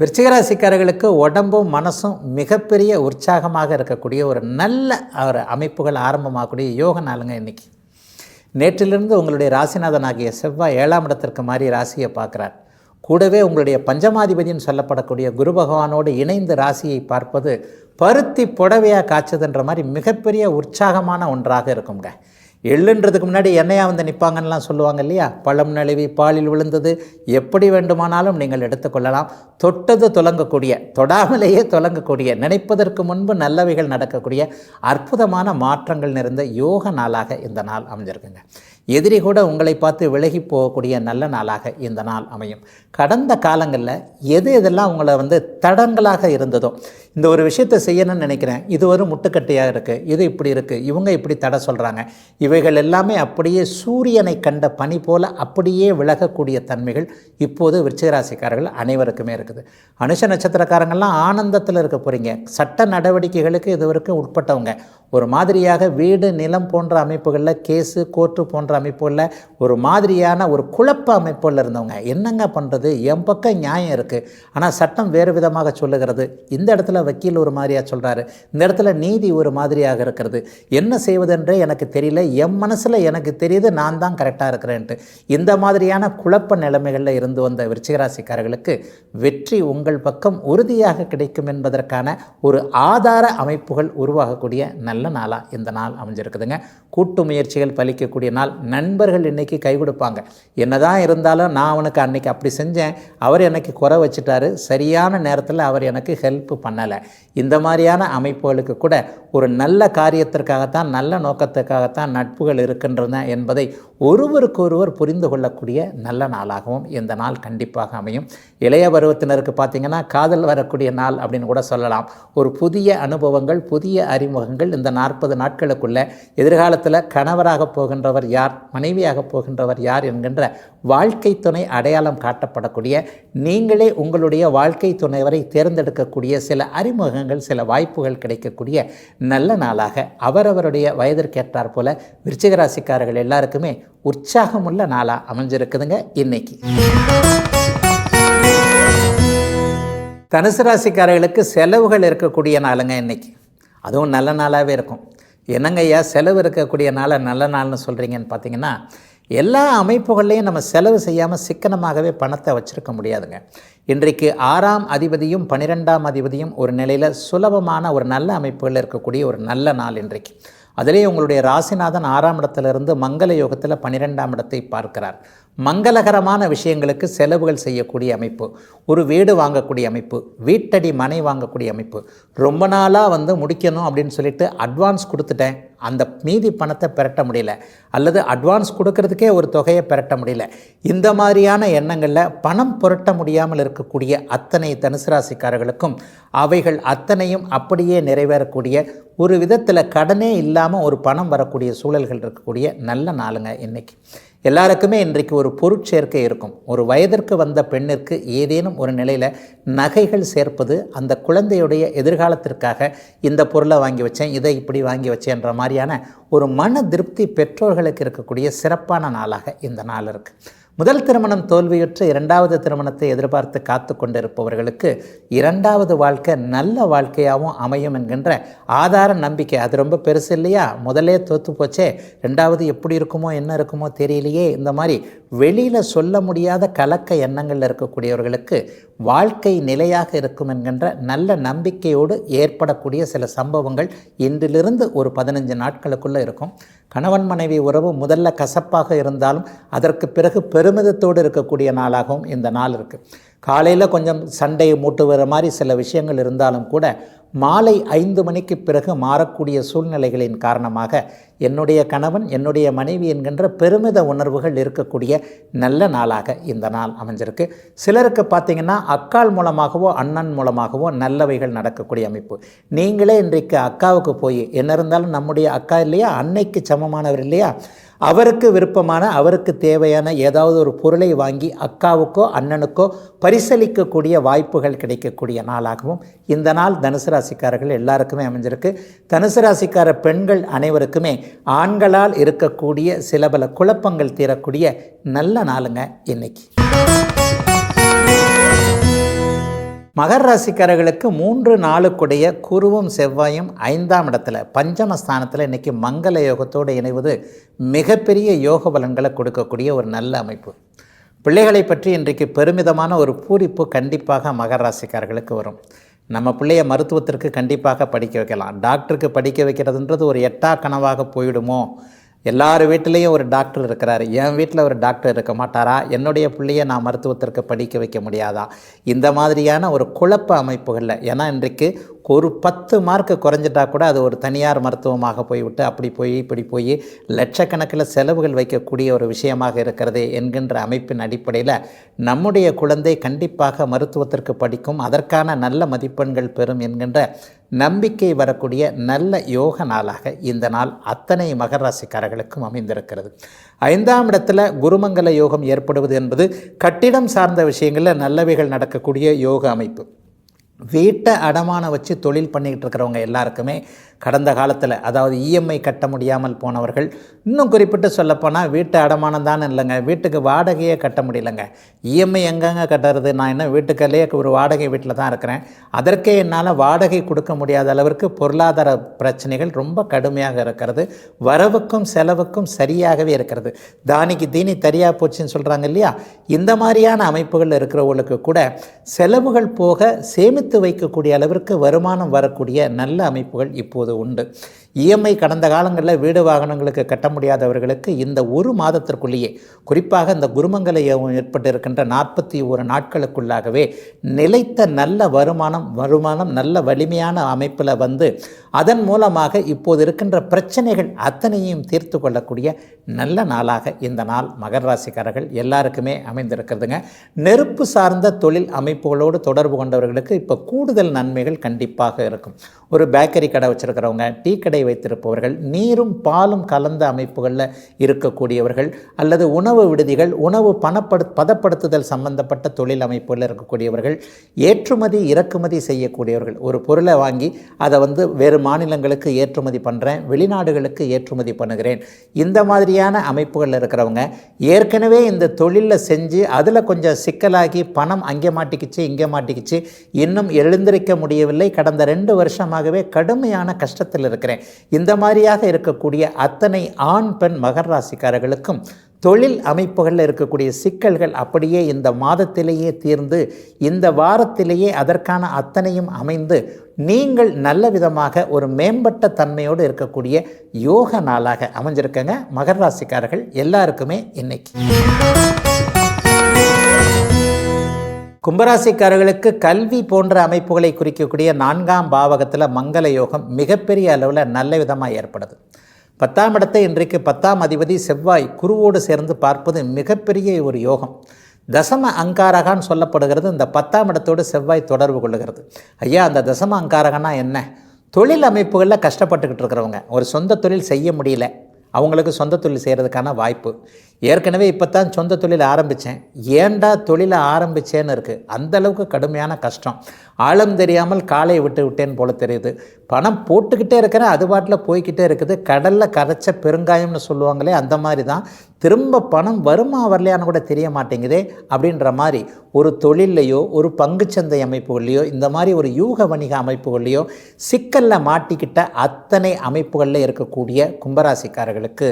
விருச்சிகராசிக்காரர்களுக்கு உடம்பும் மனசும் மிகப்பெரிய உற்சாகமாக இருக்கக்கூடிய ஒரு நல்ல அமைப்புகள் ஆரம்பமாகக்கூடிய யோக நாளுங்க இன்றைக்கி. நேற்றிலிருந்து உங்களுடைய ராசிநாதனாகிய செவ்வாய் 7ஆம் இடத்திற்கு மாதிரி ராசியை பார்க்குறார். கூடவே உங்களுடைய பஞ்சமாதிபதினு சொல்லப்படக்கூடிய குரு பகவானோடு இணைந்து ராசியை பார்ப்பது பருத்தி புடவையாக காய்ச்சதுன்ற மாதிரி மிகப்பெரிய உற்சாகமான ஒன்றாக இருக்குங்க. எள்ளுன்றதுக்கு முன்னாடி எண்ணெயாக வந்து நிற்பாங்கன்னெலாம் சொல்லுவாங்க இல்லையா, பழம் நழுவி பாலில் விழுந்தது எப்படி வேண்டுமானாலும் நீங்கள் எடுத்துக்கொள்ளலாம். தொட்டது துலங்கக்கூடிய, தொடாமலேயே துலங்கக்கூடிய, நினைப்பதற்கு முன்பு நல்லவைகள் நடக்கக்கூடிய அற்புதமான மாற்றங்கள் நிறைந்த யோக நாளாக இந்த நாள் அமைஞ்சிருக்குங்க. எதிரி கூட உங்களை பார்த்து விலகி போகக்கூடிய நல்ல நாளாக இந்த நாள் அமையும். கடந்த காலங்களில் எதெல்லாம் உங்களை தடங்களாக இருந்ததோ, இந்த ஒரு விஷயத்தை செய்யணும்னு நினைக்கிறேன், இது ஒரு முட்டுக்கட்டையாக இருக்குது, இது இப்படி இருக்குது, இவங்க இப்படி தடை சொல்கிறாங்க, இவைகள் எல்லாமே அப்படியே சூரியனை கண்ட பனி போல் அப்படியே விலகக்கூடிய தன்மைகள் இப்போது விருச்சிகராசிக்காரர்கள் அனைவருக்குமே இருக்குது. அனுஷ நட்சத்திரக்காரங்கள்லாம் ஆனந்தத்தில் இருக்க போகிறீங்க. சட்ட நடவடிக்கைகளுக்கு இதுவரைக்கும் உட்பட்டவங்க ஒரு மாதிரியாக வீடு நிலம் போன்ற அமைப்புகளில் கேஸு கோர்ட்டு போன்ற அமைப்புகளில் ஒரு மாதிரியான ஒரு குழப்ப அமைப்புகளில் இருந்தவங்க, என்னங்க பண்ணுறது, என் பக்கம் நியாயம் இருக்குது, ஆனால் சட்டம் வேறு விதமாக சொல்லுகிறது, இந்த இடத்துல வக்கீல் ஒரு மாதிரியாக சொல்கிறாரு, இந்த இடத்துல நீதி ஒரு மாதிரியாக இருக்கிறது, என்ன செய்வதென்றே எனக்கு தெரியல, என் மனசில் எனக்கு தெரியுது நான் தான் கரெக்டாக இருக்கிறேன்ட்டு இந்த மாதிரியான குழப்ப நிலைமைகளில் இருந்து வந்த விருச்சிகராசிக்காரர்களுக்கு வெற்றி உங்கள் பக்கம் உறுதியாக கிடைக்கும் என்பதற்கான ஒரு ஆதார அமைப்புகள் உருவாகக்கூடிய நல்ல நாளாக இந்த நாள் அமைஞ்சிருக்குதுங்க. கூட்டு முயற்சிகள் பலிக்கக்கூடிய நாள். நண்பர்கள் இன்றைக்கி கை கொடுப்பாங்க. என்னதான் இருந்தாலும் நான் அவனுக்கு அன்றைக்கி அப்படி செஞ்சேன், அவர் எனக்கு குறை வச்சுட்டாரு, சரியான நேரத்தில் அவர் எனக்கு ஹெல்ப் பண்ணலை, இந்த மாதிரியான அமைப்புகளுக்கு கூட ஒரு நல்ல காரியத்திற்காகத்தான் நல்ல நோக்கத்துக்காகத்தான் நட்புகள் இருக்கின்றன என்பதை ஒருவருக்கொருவர் புரிந்து கொள்ளக்கூடிய நல்ல நாளாகவும் இந்த நாள் கண்டிப்பாக அமையும். இளைய பருவத்தினருக்கு பார்த்திங்கன்னா காதல் வரக்கூடிய நாள் அப்படின்னு கூட சொல்லலாம். ஒரு புதிய அனுபவங்கள், புதிய அறிமுகங்கள் இந்த 40 நாட்களுக்குள்ள எதிர்காலத்தில் கணவராக போகின்றவர் யார், மனைவியாக போகின்றவர் யார் என்கின்ற வாழ்க்கை துணை அடையாளம் காட்டப்படக்கூடிய, நீங்களே உங்களுடைய வாழ்க்கை துணைவரை தேர்ந்தெடுக்கக்கூடிய சில அறிமுகங்கள், சில வாய்ப்புகள் கிடைக்கக்கூடிய நல்ல நாளாக அவரவருடைய வயதிற்கேற்றார் போல விருச்சிகராசிக்காரர்கள் எல்லாருக்குமே உற்சாகமுள்ள நாளாக அமைஞ்சிருக்குதுங்க இன்னைக்கு. தனுசு ராசிக்காரர்களுக்கு செலவுகள் இருக்கக்கூடிய நாளுங்க இன்னைக்கு. அதுவும் நல்ல நாளாகவே இருக்கும். என்னங்க ஐயா செலவு இருக்கக்கூடிய நாளை நல்ல நாள்னு சொல்கிறீங்கன்னு பார்த்தீங்கன்னா, எல்லா அமைப்புகள்லையும் நம்ம செலவு செய்யாமல் சிக்கனமாகவே பணத்தை வச்சுருக்க முடியாதுங்க. இன்றைக்கு 6ஆம் அதிபதியும் 12ஆம் அதிபதியும் ஒரு நிலையில் சுலபமான ஒரு நல்ல அமைப்புகளில் இருக்கக்கூடிய ஒரு நல்ல நாள் இன்றைக்கு. அதிலே உங்களுடைய ராசிநாதன் 6ஆம் இடத்திலிருந்து மங்கள யோகத்தில் 12ஆம் இடத்தை பார்க்கிறார். மங்களகரமான விஷயங்களுக்கு செலவுகள் செய்யக்கூடிய அமைப்பு, ஒரு வீடு வாங்கக்கூடிய அமைப்பு, வீட்டடி மனை வாங்கக்கூடிய அமைப்பு, ரொம்ப நாளாக முடிக்கணும் அப்படின்னு சொல்லிட்டு அட்வான்ஸ் கொடுத்துட்டேன், அந்த மீதி பணத்தை பெரட்ட முடியல, அல்லது அட்வான்ஸ் கொடுக்கறதுக்கே ஒரு தொகையை பெரட்ட முடியல, இந்த மாதிரியான எண்ணங்களில் பணம் புரட்ட முடியாமல் இருக்கக்கூடிய அத்தனை தனுசு ராசிக்காரர்களுக்கும் அவைகள் அத்தனையும் அப்படியே நிறைவேறக்கூடிய, ஒரு விதத்தில் கடனே இல்லாமல் ஒரு பணம் வரக்கூடிய சூழல்கள் இருக்கக்கூடிய நல்ல நாளுங்க இன்றைக்கி. எல்லாருக்குமே இன்றைக்கு ஒரு பொருட்சேர்க்கை இருக்கும். ஒரு வயதிற்கு வந்த பெண்ணிற்கு ஏதேனும் ஒரு நிலையில் நகைகள் சேர்ப்பது, அந்த குழந்தையுடைய எதிர்காலத்திற்காக இந்த பொருளை வாங்கி வச்சேன், இதை இப்படி வாங்கி வச்சேன்ற மாதிரியான ஒரு மன திருப்தி பெற்றோர்களுக்கு இருக்கக்கூடிய சிறப்பான நாளாக இந்த நாள் இருக்குது. முதல் திருமணம் தோல்வியுற்று 2வது திருமணத்தை எதிர்பார்த்து காத்து கொண்டிருப்பவர்களுக்கு 2வது வாழ்க்கை நல்ல வாழ்க்கையாகவும் அமையும் என்கின்ற ஆதார நம்பிக்கை. அது ரொம்ப பெருசு இல்லையா, முதலே தோற்று போச்சே, 2வது எப்படி இருக்குமோ என்ன இருக்குமோ தெரியலையே, இந்த மாதிரி வெளியில் சொல்ல முடியாத கலக்க எண்ணங்களில் இருக்கக்கூடியவர்களுக்கு வாழ்க்கை நிலையாக இருக்கும் என்கின்ற நல்ல நம்பிக்கையோடு ஏற்படக்கூடிய சில சம்பவங்கள் இன்றிலிருந்து ஒரு 15 நாட்களுக்குள்ளே இருக்கும். கணவன் மனைவி உறவு முதல்ல கசப்பாக இருந்தாலும் அதற்கு பிறகு பெருமிதத்தோடு இருக்கக்கூடிய நாளாகவும் இந்த நாள் இருக்குது. காலையில் கொஞ்சம் சண்டையை மூட்டுகிற மாதிரி சில விஷயங்கள் இருந்தாலும் கூட மாலை 5 மணிக்கு பிறகு மாறக்கூடிய சூழ்நிலைகளின் காரணமாக என்னுடைய கணவன் என்னுடைய மனைவி என்கின்ற பெருமித உணர்வுகள் இருக்கக்கூடிய நல்ல நாளாக இந்த நாள் அமைஞ்சிருக்கு. சிலருக்கு பார்த்திங்கன்னா அக்காள் மூலமாகவோ அண்ணன் மூலமாகவோ நல்லவைகள் நடக்கக்கூடிய அமைப்பு. நீங்களே இன்றைக்கு அக்காவுக்கு போய், என்ன இருந்தாலும் நம்முடைய அக்கா இல்லையா, அன்னைக்கு சமமானவர் இல்லையா, அவருக்கு விருப்பமான அவருக்கு தேவையான ஏதாவது ஒரு பொருளை வாங்கி அக்காவுக்கோ அண்ணனுக்கோ பரிசளிக்கக்கூடிய வாய்ப்புகள் கிடைக்கக்கூடிய நாளாகவும் இந்த நாள் தனுசு ராசிக்காரர்கள் எல்லாருக்குமே அமைஞ்சிருக்கு. தனுசு ராசிக்கார பெண்கள் அனைவருக்குமே ஆண்களால் இருக்கக்கூடிய சில பல குழப்பங்கள் தீரக்கூடிய நல்ல நாளுங்க இன்னைக்கு. மகர ராசிக்காரர்களுக்கு 3 நாளுக்குடைய குருவும் செவ்வாயும் 5ஆம் இடத்துல பஞ்சமஸ்தானத்தில் இன்றைக்கி மங்கள யோகத்தோடு இணைவது மிகப்பெரிய யோக பலன்களை கொடுக்கக்கூடிய ஒரு நல்ல அமைப்பு. பிள்ளைகளை பற்றி இன்றைக்கு பெருமிதமான ஒரு பூரிப்பு கண்டிப்பாக மகர ராசிக்காரர்களுக்கு வரும். நம்ம பிள்ளைய மருத்துவத்திற்கு கண்டிப்பாக படிக்க வைக்கலாம். டாக்டருக்கு படிக்க வைக்கிறதுன்றது ஒரு எட்டா கனவாக போயிடுமோ, எல்லார் வீட்டிலையும் ஒரு டாக்டர் இருக்கிறாரு, என் வீட்டில் ஒரு டாக்டர் இருக்க மாட்டாரா, என்னுடைய பிள்ளையை நான் மருத்துவத்திற்கு படிக்க வைக்க முடியாதா, இந்த மாதிரியான ஒரு குழப்ப அமைப்புகளில். ஏன்னா இன்றைக்கு ஒரு 10 மார்க்கு குறைஞ்சிட்டா கூட அது ஒரு தனியார் மருத்துவமாக போய்விட்டு அப்படி போய் இப்படி போய் லட்சக்கணக்கில் செலவுகள் வைக்கக்கூடிய ஒரு விஷயமாக இருக்கிறது என்கின்ற அமைப்பின் அடிப்படையில் நம்முடைய குழந்தை கண்டிப்பாக மருத்துவத்திற்கு படிக்கும், அதற்கான நல்ல மதிப்பெண்கள் பெறும் என்கின்ற நம்பிக்கை வரக்கூடிய நல்ல யோக நாளாக இந்த நாள் அத்தனை மகர ராசிக்காரர்களுக்கும் அமைந்திருக்கிறது. 5ஆம் இடத்துல குருமங்கல யோகம் ஏற்படுவது என்பது கட்டிடம் சார்ந்த விஷயங்களில் நல்லவைகள் நடக்கக்கூடிய யோக அமைப்பு. வீட்டை அடமானம் வச்சு தொழில் பண்ணிக்கிட்டு இருக்கிறவங்க எல்லாருக்குமே கடந்த காலத்தில், அதாவது இஎம்ஐ கட்ட முடியாமல் போனவர்கள், இன்னும் குறிப்பிட்டு சொல்லப்போனால் வீட்டு அடமானம் தானே இல்லைங்க, வீட்டுக்கு வாடகையே கட்ட முடியலைங்க, இஎம்ஐ எங்கெங்க கட்டுறது, நான் என்ன வீட்டுக்கல்லையே ஒரு வாடகை வீட்டில் தான் இருக்கிறேன், அதற்கே என்னால் வாடகை கொடுக்க முடியாத அளவிற்கு பொருளாதார பிரச்சனைகள் ரொம்ப கடுமையாக இருக்கிறது, வரவுக்கும் செலவுக்கும் சரியாகவே இருக்கிறது, தானிக்கு தீனி தரியா போச்சுன்னு சொல்கிறாங்க இல்லையா, இந்த மாதிரியான அமைப்புகள் இருக்கிறவங்களுக்கு கூட செலவுகள் போக சேமித்து வைக்கக்கூடிய அளவிற்கு வருமானம் வரக்கூடிய நல்ல அமைப்புகள் இப்போது உண்டு. இஎம்ஐ கடந்த காலங்களில் வீடு வாகனங்களுக்கு கட்ட முடியாதவர்களுக்கு இந்த ஒரு மாதத்திற்குள்ளேயே, குறிப்பாக இந்த குருமங்கல யோகம் ஏற்பட்டு இருக்கின்ற 41 நாட்களுக்குள்ளாகவே நிலைத்த நல்ல வருமானம் நல்ல வலிமையான அமைப்பில் வந்து அதன் மூலமாக இப்போது இருக்கின்ற பிரச்சனைகள் அத்தனையும் தீர்த்து கொள்ளக்கூடிய நல்ல நாளாக இந்த நாள் மகர ராசிக்காரர்கள் எல்லாருக்குமே அமைந்திருக்கிறதுங்க. நெருப்பு சார்ந்த தொழில் அமைப்புகளோடு தொடர்பு கொண்டவர்களுக்கு இப்போ கூடுதல் நன்மைகள் கண்டிப்பாக இருக்கும். ஒரு பேக்கரி கடை வச்சுருக்கிறவங்க, டீ கடை வைத்திருப்பவர்கள், நீரும் பாலும் கலந்த அமைப்புகளில் இருக்கக்கூடியவர்கள், அல்லது உணவு விடுதிகள், உணவு பதப்படுத்துதல் சம்பந்தப்பட்ட தொழில் அமைப்புகளில் இருக்கக்கூடியவர்கள், ஏற்றுமதி இறக்குமதி செய்யக்கூடியவர்கள், ஒரு பொருளை வாங்கி அதை வேறு மாநிலங்களுக்கு ஏற்றுமதி பண்ணுறேன், வெளிநாடுகளுக்கு ஏற்றுமதி பண்ணுகிறேன், இந்த மாதிரியான அமைப்புகளில் இருக்கிறவங்க ஏற்கனவே இந்த தொழிலில் செஞ்சு அதில் கொஞ்சம் சிக்கலாகி பணம் அங்கே மாட்டிக்கிச்சு இங்கே மாட்டிக்கிச்சு, இன்னும் எழுந்திருக்க முடியவில்லை, கடந்த 2 வருஷமாகவே கடுமையான கஷ்டத்தில் இருக்கிறேன், இந்த மாதிரியாக இருக்கக்கூடிய அத்தனை ஆண் பெண் மகர ராசிக்காரர்களுக்கும் தொழில் அமைப்புகளில் இருக்கக்கூடிய சிக்கல்கள் அப்படியே இந்த மாதத்திலேயே தீர்ந்து இந்த வாரத்திலேயே அதற்கான அத்தனையும் அமைந்து நீங்கள் நல்ல விதமாக ஒரு மேம்பட்ட தன்மையோடு இருக்கக்கூடிய யோக நாளாக அமைஞ்சிருக்கங்க மகர ராசிக்காரர்கள் எல்லாருக்குமே இன்னைக்கு. கும்பராசிக்காரர்களுக்கு கல்வி போன்ற அமைப்புகளை குறிக்கக்கூடிய 4ஆம் பாவகத்தில் மங்கள யோகம் மிகப்பெரிய அளவில் நல்ல விதமாக ஏற்படுது. 10ஆம் இடத்தை இன்றைக்கு 10ஆம் அதிபதி செவ்வாய் குருவோடு சேர்ந்து பார்ப்பது மிகப்பெரிய ஒரு யோகம். தசம அங்காரகான்னு சொல்லப்படுகிறது. இந்த 10ஆம் இடத்தோடு செவ்வாய் தொடர்பு கொள்ளுகிறது. ஐயா, அந்த தசம அங்காரகனா என்ன? தொழில் அமைப்புகளில் கஷ்டப்பட்டுக்கிட்டு இருக்கிறவங்க, ஒரு சொந்த தொழில் செய்ய முடியல, அவங்களுக்கு சொந்த தொழில் செய்கிறதுக்கான வாய்ப்பு. ஏற்கனவே இப்போ தான் சொந்த தொழில் ஆரம்பித்தேன், ஏண்டா தொழிலை ஆரம்பித்தேன்னு இருக்குது, அந்தளவுக்கு கடுமையான கஷ்டம், ஆழம் தெரியாமல் காலை விட்டேன்னு போல தெரியுது, பணம் போட்டுக்கிட்டே இருக்கிறேன், அது பாட்டில் போய்கிட்டே இருக்குது, கடலில் கரைச்ச பெருங்காயம்னு சொல்லுவாங்களே அந்த மாதிரி தான், திரும்ப பணம் வருமா வரலையான்னு கூட தெரிய மாட்டேங்குதே அப்படின்ற மாதிரி ஒரு தொழிலையோ ஒரு பங்குச்சந்தை அமைப்புகள்லையோ இந்த மாதிரி ஒரு யூக வணிக அமைப்புகள்லையோ சிக்கலில் மாட்டிக்கிட்ட அத்தனை அமைப்புகளில் இருக்கக்கூடிய கும்பராசிக்காரர்களுக்கு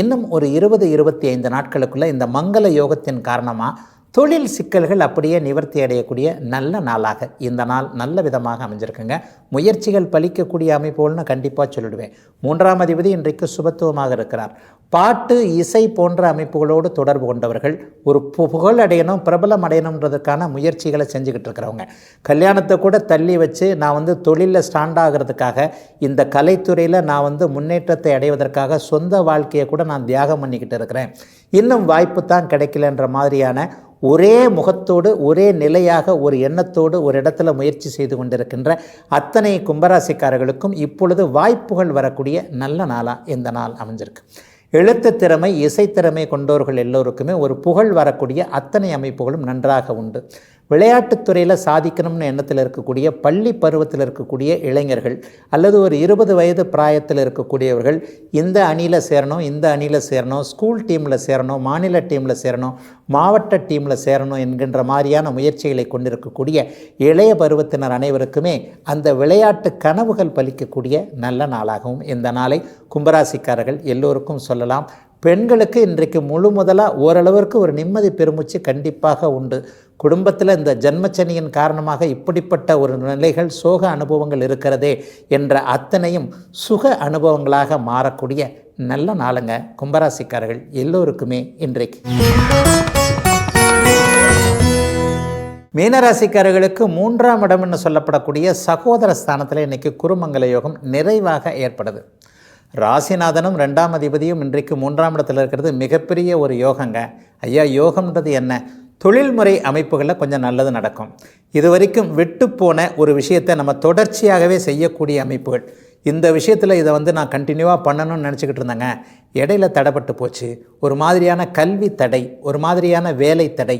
இன்னும் ஒரு 20-25 நாட்களுக்குள்ளே இந்த மங்கள யோகத்தின் காரணமாக தொழில் சிக்கல்கள் அப்படியே நிவர்த்தி அடையக்கூடிய நல்ல நாளாக இந்த நாள் நல்ல விதமாக அமைஞ்சிருக்குங்க. முயற்சிகள் பலிக்கக்கூடிய அமைப்புகள்னு கண்டிப்பாக சொல்லிடுவேன். 3ஆம் அதிபதி இன்றைக்கு சுபத்துவமாக இருக்கிறார். பாட்டு இசை போன்ற அமைப்புகளோடு தொடர்பு கொண்டவர்கள் ஒரு புகழ் அடையணும், பிரபலம் அடையணுன்றதுக்கான முயற்சிகளை செஞ்சுக்கிட்டு இருக்கிறவங்க, கல்யாணத்தை கூட தள்ளி வச்சு நான் தொழிலில் ஸ்டாண்ட் ஆகிறதுக்காக, இந்த கலைத்துறையில் நான் முன்னேற்றத்தை அடைவதற்காக சொந்த வாழ்க்கையை கூட நான் தியாகம் பண்ணிக்கிட்டு இருக்கிறேன், இன்னும் வாய்ப்பு தான் கிடைக்கலன்ற மாதிரியான ஒரே முகத்தோடு ஒரே நிலையாக ஒரு எண்ணத்தோடு ஒரு இடத்துல முயற்சி செய்து கொண்டிருக்கின்ற அத்தனை கும்பராசிக்காரர்களுக்கும் இப்பொழுது வாய்ப்புகள் வரக்கூடிய நல்ல நாளாக இந்த நாள் அமைஞ்சிருக்கு. எழுத்து திறமை இசைத்திறமை கொண்டவர்கள் எல்லோருக்குமே ஒரு புகழ் வரக்கூடிய அத்தனை அமைப்புகளும் நன்றாக உண்டு. விளையாட்டுத்துறையில் சாதிக்கணும்னு எண்ணத்தில் இருக்கக்கூடிய பள்ளி பருவத்தில் இருக்கக்கூடிய இளைஞர்கள் அல்லது ஒரு 20 வயது பிராயத்தில் இருக்கக்கூடியவர்கள் இந்த அணியில் சேரணும், இந்த அணியில் சேரணும், ஸ்கூல் டீமில் சேரணும், மாநில டீமில் சேரணும், மாவட்ட டீமில் சேரணும் என்கின்ற மாதிரியான முயற்சிகளை கொண்டிருக்கக்கூடிய இளைய பருவத்தினர் அனைவருக்குமே அந்த விளையாட்டு கனவுகள் பலிக்கக்கூடிய நல்ல நாளாகவும் இந்த நாளை கும்பராசிக்காரர்கள் எல்லோருக்கும் சொல்லலாம். பெண்களுக்கு இன்றைக்கு முழு முதலாக ஓரளவிற்கு ஒரு நிம்மதி பெருமூச்சு கண்டிப்பாக உண்டு. குடும்பத்தில் இந்த ஜன்மச்சனியின் காரணமாக இப்படிப்பட்ட ஒரு நிலைகள் சோக அனுபவங்கள் இருக்கிறதே என்ற அத்தனையும் சுக அனுபவங்களாக மாறக்கூடிய நல்ல நாளுங்க கும்பராசிக்காரர்கள் எல்லோருக்குமே இன்றைக்கு. மீனராசிக்காரர்களுக்கு 3ஆம் இடம்னு சொல்லப்படக்கூடிய சகோதர ஸ்தானத்தில் இன்றைக்கி குருமங்கல யோகம் நிறைவாக ஏற்படுது. ராசிநாதனும் 2ஆம் அதிபதியும் இன்றைக்கு 3ஆம் இடத்துல இருக்கிறது மிகப்பெரிய ஒரு யோகங்க. ஐயா, யோகம்ன்றது என்ன? தொழில்முறை அமைப்புகளில் கொஞ்சம் நல்லது நடக்கும். இது வரைக்கும் விட்டு போன ஒரு விஷயத்தை நம்ம தொடர்ச்சியாகவே செய்யக்கூடிய அமைப்புகள். இந்த விஷயத்தில் இதை நான் கண்டினியூவாக பண்ணணும்னு நினச்சிக்கிட்டு இருந்தேங்க, இடையில தடைப்பட்டு போச்சு. ஒரு மாதிரியான கல்வி தடை, ஒரு மாதிரியான வேலை தடை,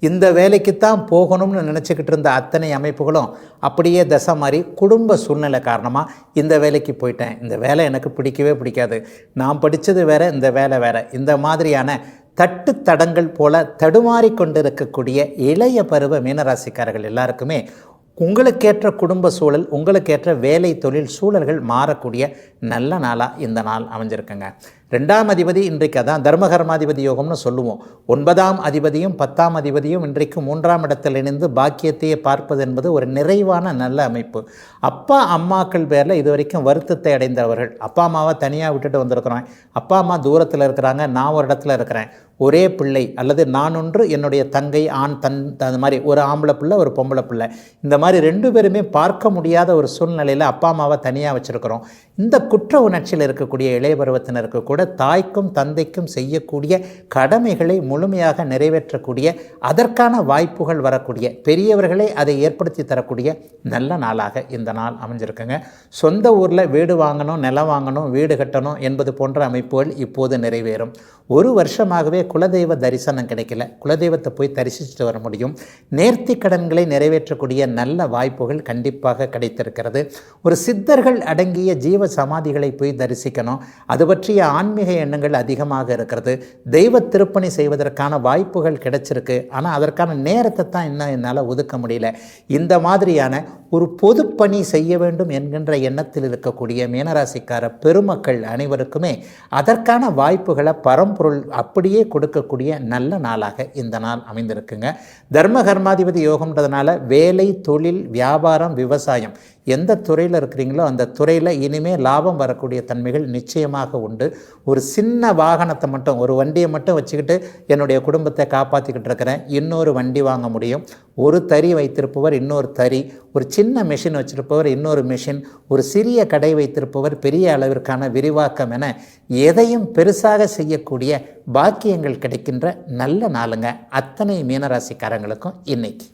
இந்த வேலைக்குத்தான் போகணும்னு நினச்சிக்கிட்டு இருந்த அத்தனை அமைப்புகளும் அப்படியே தசை மாதிரி குடும்ப சூழ்நிலை காரணமாக இந்த வேலைக்கு போயிட்டேன், இந்த வேலை எனக்கு பிடிக்கவே பிடிக்காது, நான் படித்தது வேறு, இந்த வேலை வேறு, இந்த மாதிரியான தட்டு தடங்கள் போல தடுமாறி கொண்டு இருக்கக்கூடிய இளைய பருவ மீனராசிக்காரர்கள் எல்லாருக்குமே உங்களுக்கேற்ற குடும்ப சூழல், உங்களுக்கேற்ற வேலை தொழில் சூழல்கள் மாறக்கூடிய நல்ல நாளாக இந்த நாள் அமைஞ்சிருக்குங்க. 2ஆம் அதிபதி இன்றைக்கு அதான் தர்மகர்மாதிபதி யோகம்னு சொல்லுவோம். 9ஆம் அதிபதியும் 10ஆம் அதிபதியும் இன்றைக்கு 3ஆம் இடத்தில் இணைந்து பாக்கியத்தையே பார்ப்பது என்பது ஒரு நிறைவான நல்ல அமைப்பு. அப்பா அம்மாக்கள் பேரில் இது வரைக்கும் வருத்தத்தை அடைந்தவர்கள், அப்பா அம்மாவை தனியாக விட்டுட்டு வந்திருக்கிறோம், அப்பா அம்மா தூரத்தில் இருக்கிறாங்க, நான் ஒரு இடத்துல இருக்கிறேன், ஒரே பிள்ளை அல்லது நான் ஒன்று, என்னுடைய தங்கை ஆண் அது மாதிரி ஒரு ஆம்பளை பிள்ளை ஒரு பொம்பளை பிள்ளை, இந்த மாதிரி 2 பேருமே பார்க்க முடியாத ஒரு சூழ்நிலையில் அப்பா அம்மாவை தனியாக வச்சுருக்கிறோம். இந்த குற்ற உணர்ச்சியில் இருக்கக்கூடிய இளைய பருவத்தினருக்கு கூட தாய்க்கும் தந்தைக்கும் செய்யக்கூடிய கடமைகளை முழுமையாக நிறைவேற்றக்கூடிய அதற்கான வாய்ப்புகள் வரக்கூடிய, பெரியவர்களே அதை ஏற்படுத்தி தரக்கூடிய நல்ல நாளாக இந்த நாள் அமைஞ்சிருக்குங்க. சொந்த ஊரில் வீடு வாங்கணும், நிலம் வாங்கணும், வீடு கட்டணும் என்பது போன்ற அமைப்புகள் இப்போது நிறைவேறும். ஒரு வருஷமாகவே குலதெய்வ தரிசனம் கிடைக்கல, குலதெய்வத்தை போய் தரிசிச்சுட்டு வர முடியும். நேர்த்தி கடன்களை நிறைவேற்றக்கூடிய நல்ல வாய்ப்புகள் கண்டிப்பாக கிடைத்திருக்கிறது. ஒரு சித்தர்கள் அடங்கிய ஜீவ சமாதிகளை போய் தரிசிக்கணும், அது பற்றிய ஆன்மீக எண்ணங்கள் அதிகமாக இருக்கிறது. தெய்வ திருப்பணி செய்வதற்கான வாய்ப்புகள் கிடைச்சிருக்கு, ஆனால் அதற்கான நேரத்தை தான் இன்னும் என்னால் ஒதுக்க முடியல. இந்த மாதிரியான ஒரு பொதுப்பணி செய்ய வேண்டும் என்கின்ற எண்ணத்தில் இருக்கக்கூடிய மீனராசிக்கார பெருமக்கள் அனைவருக்குமே அதற்கான வாய்ப்புகளை பரம்பொருள் அப்படியே கொடுக்கக்கூடிய நல்ல நாளாக இந்த நாள் அமைந்திருக்குங்க. தர்ம கர்மாதிபதி யோகம்ன்றதுனால வேலை, தொழில், வியாபாரம், விவசாயம் எந்த துறையில் இருக்கிறீங்களோ அந்த துறையில் இனிமேல் லாபம் வரக்கூடிய தன்மைகள் நிச்சயமாக உண்டு. ஒரு சின்ன வாகனத்தை மட்டும், ஒரு வண்டியை மட்டும் வச்சுக்கிட்டு என்னுடைய குடும்பத்தை காப்பாற்றிக்கிட்டு இருக்கிறேன், இன்னொரு வண்டி வாங்க முடியும். ஒரு தறி வைத்திருப்பவர் இன்னொரு தறி, ஒரு சின்ன மிஷின் வச்சிருப்பவர் இன்னொரு மிஷின், ஒரு சிறிய கடை வைத்திருப்பவர் பெரிய அளவிற்கான விரிவாக்கம் என எதையும் பெருசாக செய்யக்கூடிய பாக்கியங்கள் கிடைக்கின்ற நல்ல நாளுங்க அத்தனை மீனராசிக்காரங்களுக்கும் இன்னைக்கு.